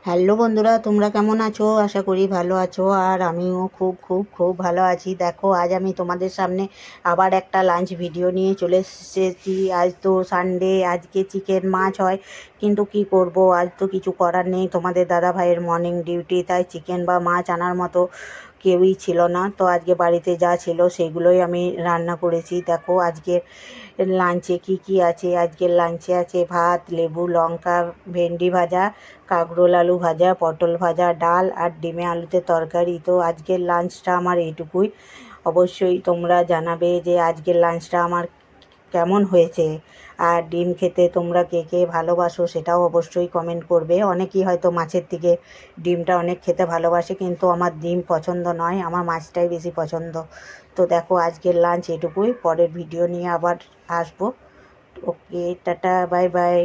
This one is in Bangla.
হ্যালো বন্ধুরা, তোমরা কেমন আছো? আশা করি ভালো আছো। আর আমিও খুব খুব খুব ভালো আছি। দেখো, আজ আমি তোমাদের সামনে আবার একটা লাঞ্চ ভিডিও নিয়ে চলে এসেছি। আজ তো সানডে, আজকে চিকেন মাছ হয়, কিন্তু কি করব, আজ তো কিছু করার নেই। তোমাদের দাদা ভাইয়ের মর্নিং ডিউটি, তাই চিকেন বা মাছ আনার মতো কেউই ছিল না। তো আজকে বাড়িতে যা ছিল সেগুলোই আমি রান্না করেছি। দেখো আজকে লাঞ্চে কি কি আছে। আজকের লাঞ্চে আছে ভাত, লেবু লঙ্কা, ভেন্ডি ভাজা, কাঁকরোল আলু ভাজা, পটল ভাজা, ডাল আর ডিমে আলুতে তরকারি। তো আজকের লাঞ্চটা আমার এইটুকুই। অবশ্যই তোমরা জানাবে যে আজকের লাঞ্চটা আমার কেমন হয়েছে। আর ডিম খেতে তোমরা কে কে ভালোবাসো সেটাও অবশ্যই কমেন্ট করবে। অনেকেই হয়তো মাছের থেকে ডিমটা অনেক খেতে ভালোবাসে, কিন্তু আমার ডিম পছন্দ নয়, আমার মাছটাই বেশি পছন্দ। তো দেখো আজকের লাঞ্চ এটুকুই। পরের ভিডিও নিয়ে আবার আসবো। ওকে, টাটা, বাই বাই।